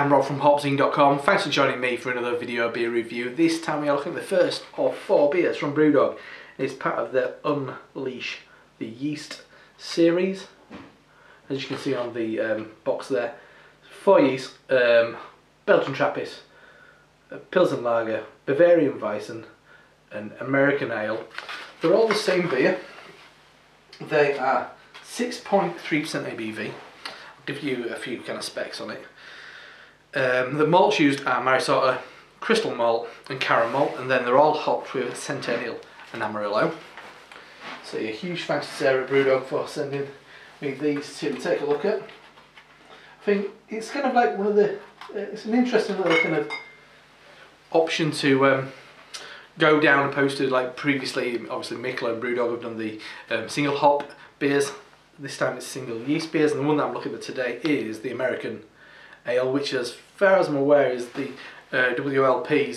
I'm Rob from HopZine.com. Thanks for joining me for another video beer review. This time we are looking at the first of 4 beers from Brewdog. It's part of the Unleash the Yeast series. As you can see on the box there, 4 yeast, Belgian Trappist, Pilsen Lager, Bavarian Weizen and American Ale. They're all the same beer. They are 6.3% ABV. I'll give you a few kind of specs on it. The malts used are Marisota, Crystal Malt and Caram Malt, and then they're all hopped with Centennial and Amarillo. So a huge thanks to Sarah Brewdog for sending me these to take a look at. I think it's kind of like one of the, it's an interesting little kind of option to go down opposed to, like previously, obviously Mikkel and Brewdog have done the single hop beers. This time it's single yeast beers, and the one that I'm looking at today is the American Ale, which as far as I'm aware is the WLP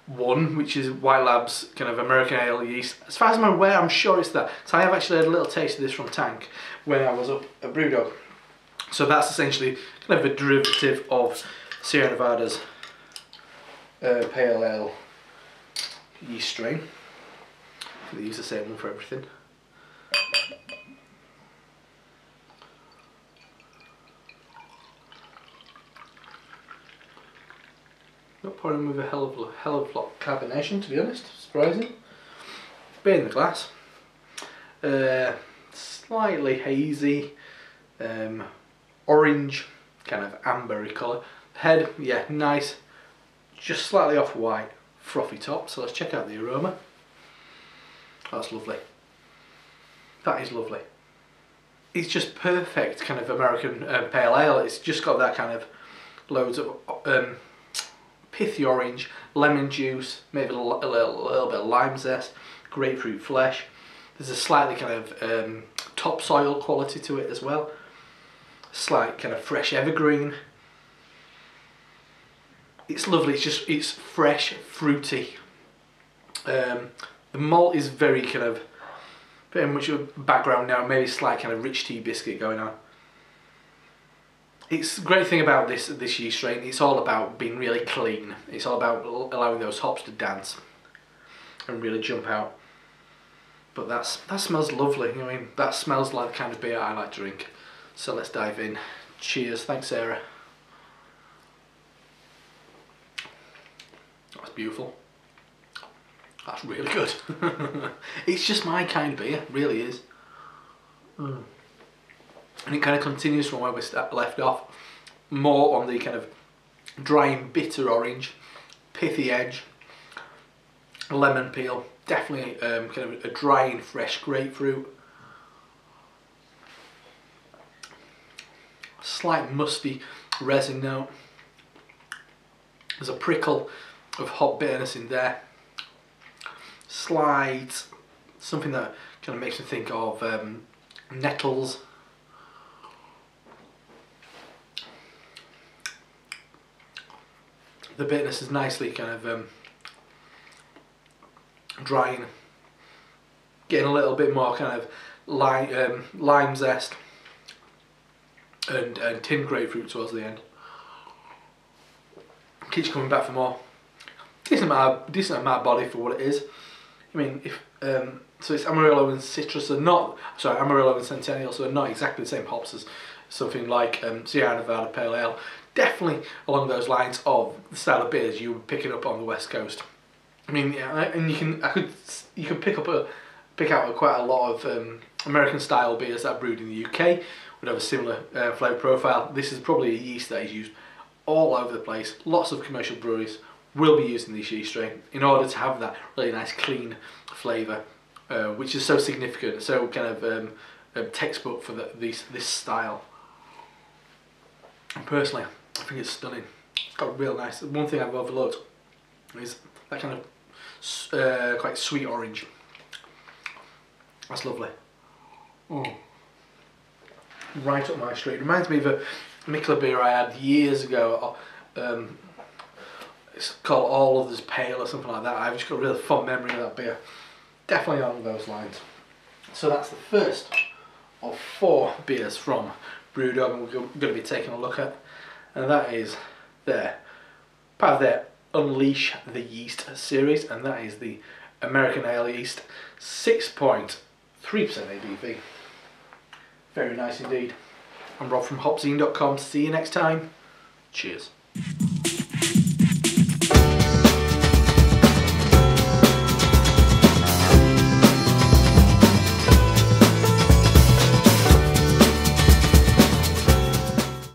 001, which is White Lab's kind of American Ale yeast. As far as I'm aware, I'm sure it's that. So I have actually had a little taste of this from Tank when I was up at Brewdog. So that's essentially kind of a derivative of Sierra Nevada's Pale Ale yeast strain. They use the same one for everything. Not pouring with a hell of a lot of carbonation, to be honest. Surprising. Beer in the glass. Slightly hazy, orange, kind of ambery colour. Head, yeah, nice. Just slightly off white, frothy top. So let's check out the aroma. That's lovely. That is lovely. It's just perfect kind of American pale ale. It's just got that kind of loads of pithy orange, lemon juice, maybe a little bit of lime zest, grapefruit flesh. There's a slightly kind of topsoil quality to it as well. Slight kind of fresh evergreen. It's lovely. It's fresh, fruity. The malt is very kind of very much a background now. Maybe slight kind of rich tea biscuit going on. It's the great thing about this yeast strain. It's all about being really clean. It's all about allowing those hops to dance and really jump out. But that smells lovely. I mean, that smells like the kind of beer I like to drink. So let's dive in. Cheers. Thanks, Sarah. That's beautiful. That's really good. It's just my kind of beer. It really is. And it kind of continues from where we left off, more on the kind of dry and bitter orange, pithy edge, lemon peel, definitely kind of a dry and fresh grapefruit, slight musty resin note, there's a prickle of hop bitterness in there, slight, something that kind of makes me think of nettles. The bitterness is nicely kind of drying, getting a little bit more kind of lime zest and tinned grapefruit towards the end. Keeps coming back for more. Decent amount of body for what it is. I mean, if so it's Amarillo and citrus, are not Amarillo and Centennial, so they're not exactly the same hops as something like Sierra Nevada Pale Ale. Definitely along those lines of the style of beers you would pick it up on the West Coast. I mean, yeah, and you can pick out quite a lot of American style beers that are brewed in the UK would have a similar flavour profile. This is probably a yeast that is used all over the place. Lots of commercial breweries will be using this yeast strain in order to have that really nice clean flavour, which is so significant, so kind of textbook for this style. And personally, I think it's stunning. It's got real nice. One thing I've overlooked is that kind of quite sweet orange. That's lovely. Right up my street. It reminds me of a Mikkel beer I had years ago. It's called All Others Pale or something like that. I've just got a real fond memory of that beer. Definitely on those lines. So that's the first of 4 beers from Brewdog, and we're going to be taking a look at. and that is part of their Unleash the Yeast series, and that is the American Ale Yeast, 6.3% ABV. Very nice indeed. I'm Rob from HopZine.com. See you next time. Cheers.